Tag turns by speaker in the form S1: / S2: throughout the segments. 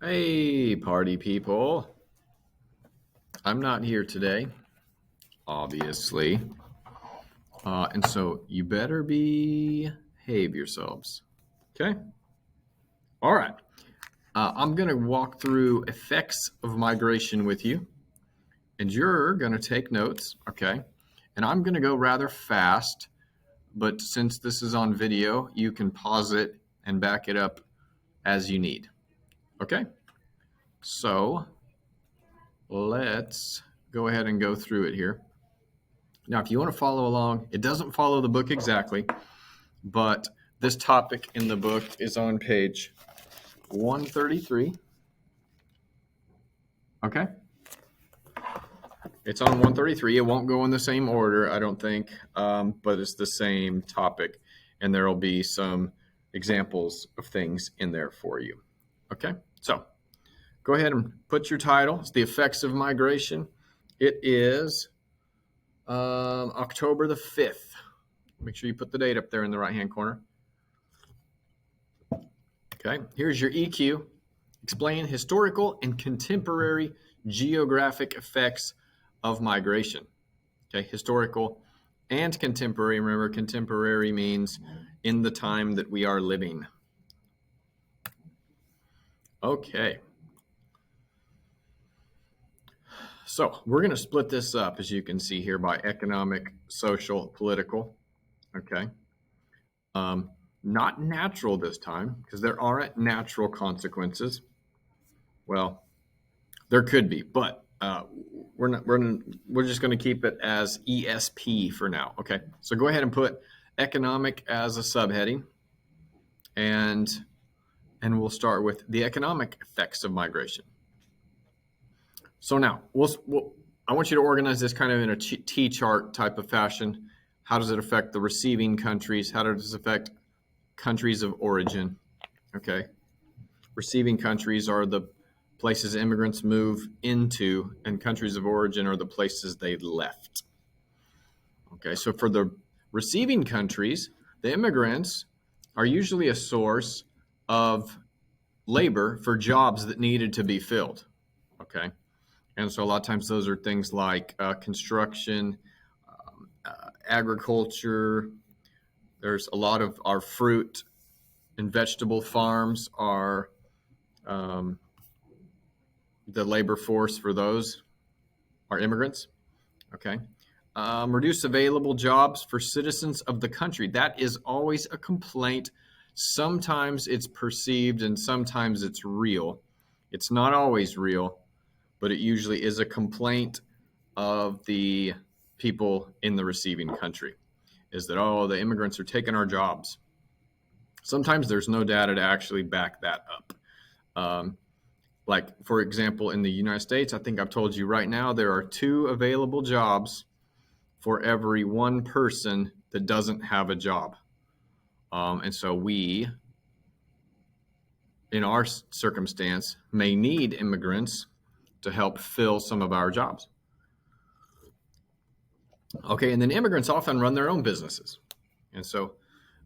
S1: Hey, party people. I'm not here today, obviously. And so you better behave yourselves. Okay? All right. I'm going to walk through effects of migration with you, and you're going to take notes. Okay? And I'm going to go rather fast, but since this is on video, you can pause it and back it up as you need. Okay? So let's go ahead and go through it here. Now, if you want to follow along, it doesn't follow the book exactly, but this topic in the book is on page 133. Okay? It's on 133. It won't go in the same order, I don't think, but it's the same topic, and there will be some examples of things in there for you. Okay? So go ahead and put your title. It's The Effects of Migration. It is October the 5th. Make sure you put the date up there in the right-hand corner. Okay, here's your EQ. Explain historical and contemporary geographic effects of migration. Okay, historical and contemporary. Remember, contemporary means in the time that we are living. Okay. So we're going to split this up, as you can see here, by economic, social, political. Okay. Not natural this time, because there aren't natural consequences. Well, there could be, but we're just going to keep it as ESP for now. Okay, so go ahead and put economic as a subheading, and we'll start with the economic effects of migration. So now I want you to organize this kind of in a T chart type of fashion. How does it affect the receiving countries? How does it affect countries of origin? Okay, receiving countries are the places immigrants move into, and countries of origin are the places they left. Okay, so for the receiving countries, the immigrants are usually a source of labor for jobs that needed to be filled. Okay, and so a lot of times those are things like construction, agriculture. There's a lot of our fruit and vegetable farms are the labor force for those are immigrants. Okay. Reduce available jobs for citizens of the country. That is always a complaint. Sometimes it's perceived and sometimes it's real. It's not always real, but it usually is a complaint of the people in the receiving country, is that, oh, the immigrants are taking our jobs. Sometimes there's no data to actually back that up. Like, for example, in the United States, I think I've told you right now, there are 2 available jobs for every 1 person that doesn't have a job. And so we, in our circumstance, may need immigrants to help fill some of our jobs. Okay, and then immigrants often run their own businesses. And so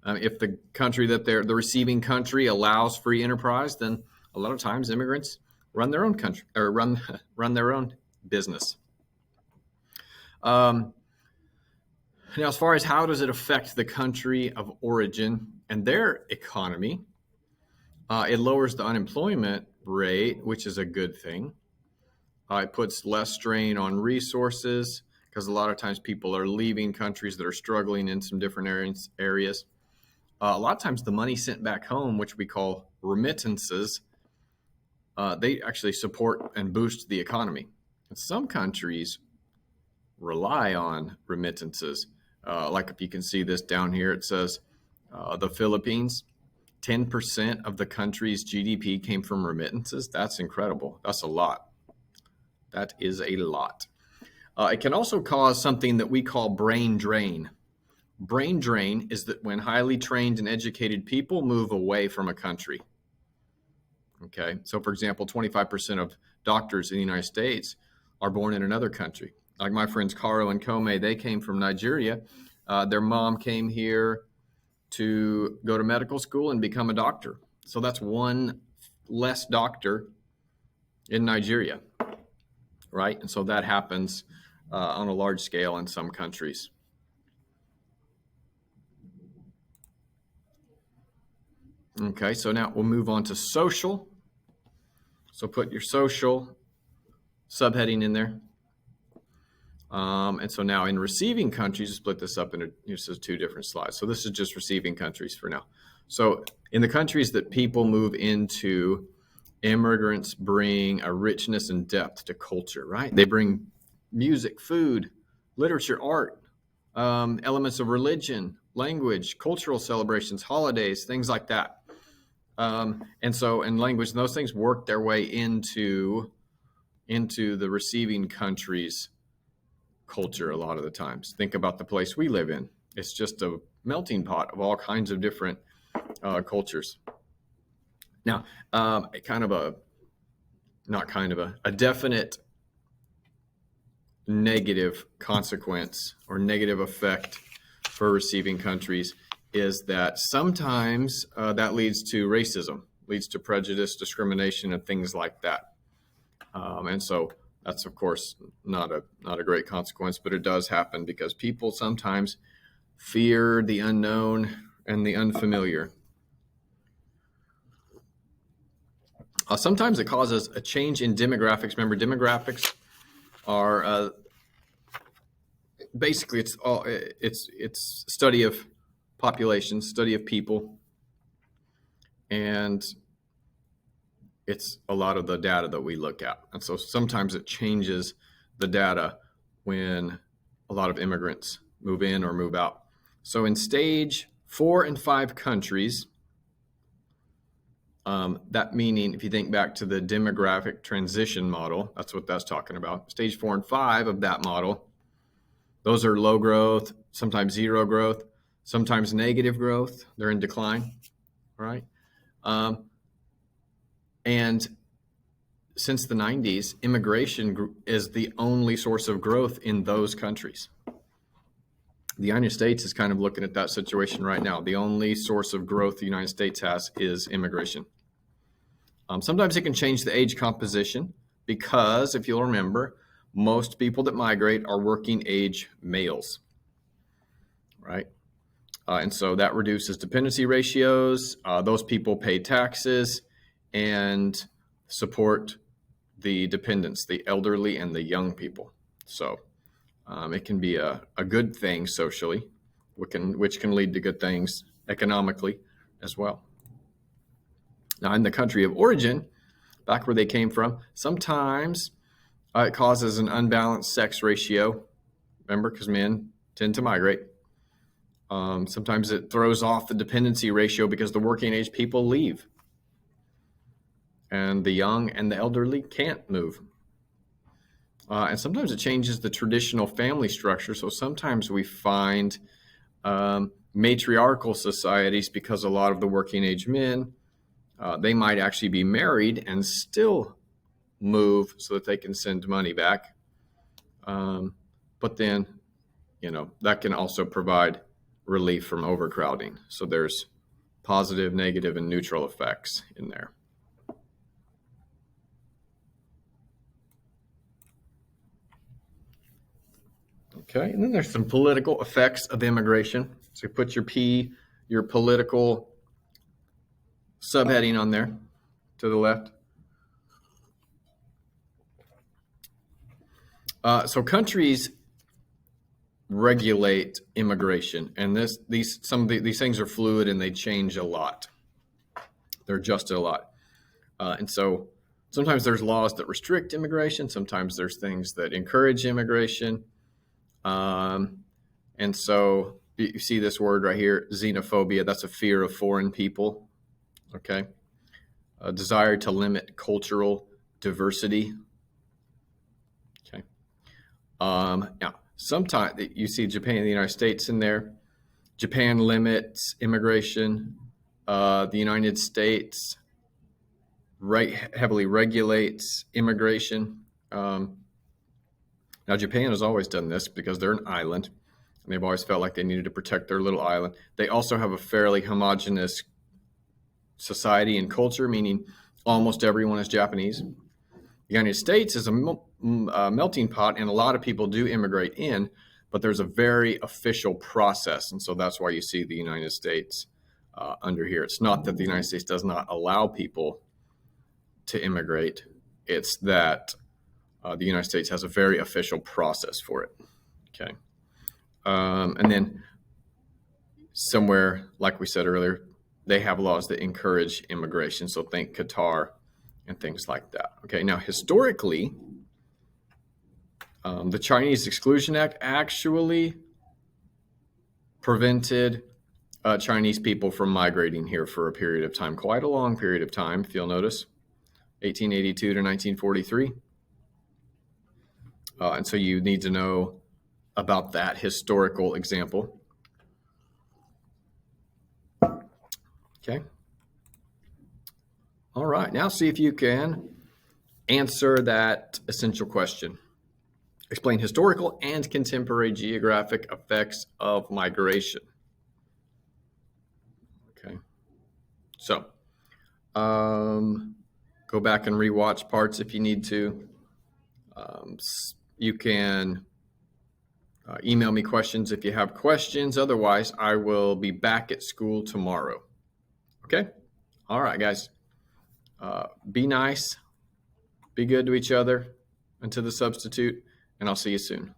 S1: if the country that the receiving country allows free enterprise, then a lot of times immigrants run their own country or run their own business. Now, as far as how does it affect the country of origin and their economy, it lowers the unemployment rate, which is a good thing. It puts less strain on resources because a lot of times people are leaving countries that are struggling in some different areas. A lot of times the money sent back home, which we call remittances, they actually support and boost the economy. And some countries rely on remittances. Like if you can see this down here, it says the Philippines, 10% of the country's GDP came from remittances. That's incredible. That's a lot. That is a lot. It can also cause something that we call brain drain. Brain drain is that when highly trained and educated people move away from a country. Okay, so for example, 25% of doctors in the United States are born in another country. Like my friends Caro and Kome, they came from Nigeria. Their mom came here to go to medical school and become a doctor. So that's one less doctor in Nigeria, right? And so that happens on a large scale in some countries. Okay, so now we'll move on to social. So put your social subheading in there. And so now in receiving countries, split this up into this is two different slides. So this is just receiving countries for now. So in the countries that people move into, immigrants bring a richness and depth to culture, right? They bring music, food, literature, art, elements of religion, language, cultural celebrations, holidays, things like that. And so in language, those things work their way into the receiving countries' culture a lot of the times. Think about the place we live in. It's just a melting pot of all kinds of different cultures. Now, a definite negative consequence or negative effect for receiving countries is that sometimes that leads to racism, leads to prejudice, discrimination, and things like that. And so that's, of course, not a great consequence, but it does happen because people sometimes fear the unknown and the unfamiliar. Sometimes it causes a change in demographics. Remember, demographics are basically it's study of population, study of people, and it's a lot of the data that we look at. And so sometimes it changes the data when a lot of immigrants move in or move out. So in stage 4 and 5 countries, that meaning if you think back to the demographic transition model, that's what that's talking about. Stage 4 and 5 of that model, those are low growth, sometimes zero growth, sometimes negative growth. They're in decline, right? And since the 90s, immigration is the only source of growth in those countries. The United States is kind of looking at that situation right now. The only source of growth the United States has is immigration. Sometimes it can change the age composition because, if you'll remember, most people that migrate are working age males, right? And so that reduces dependency ratios. Those people pay taxes and support the dependents, the elderly and the young people. So it can be a good thing socially, which can lead to good things economically as well. Now, in the country of origin, back where they came from, sometimes it causes an unbalanced sex ratio. Remember, because men tend to migrate. Sometimes it throws off the dependency ratio because the working age people leave. And the young and the elderly can't move. And sometimes it changes the traditional family structure. So sometimes we find matriarchal societies because a lot of the working age men, they might actually be married and still move so that they can send money back. But then, that can also provide relief from overcrowding. So there's positive, negative, and neutral effects in there. Okay, and then there's some political effects of immigration. So you put your political subheading on there to the left. So countries regulate immigration, and these things are fluid and they change a lot. They're adjusted a lot, and so sometimes there's laws that restrict immigration. Sometimes there's things that encourage immigration. And so you see this word right here, xenophobia. That's a fear of foreign people. Okay. A desire to limit cultural diversity. Okay. Now, sometimes you see Japan and the United States in there. Japan limits immigration. The United States heavily regulates immigration. Now, Japan has always done this because they're an island, and they've always felt like they needed to protect their little island. They also have a fairly homogenous society and culture, meaning almost everyone is Japanese. United States is a melting pot, and a lot of people do immigrate in, but there's a very official process. And so that's why you see the United States under here. It's not that the United States does not allow people to immigrate. It's that the United States has a very official process for it. Okay. And then somewhere, like we said earlier, they have laws that encourage immigration. So think Qatar and things like that. Okay. Now, historically, the Chinese Exclusion Act actually prevented Chinese people from migrating here for a period of time, quite a long period of time, if you'll notice, 1882 to 1943. And so you need to know about that historical example. Okay. All right. Now see if you can answer that essential question. Explain historical and contemporary geographic effects of migration. Okay. So go back and rewatch parts if you need to. You can email me questions if you have questions. Otherwise, I will be back at school tomorrow. Okay? All right, guys. Be nice. Be good to each other and to the substitute, and I'll see you soon.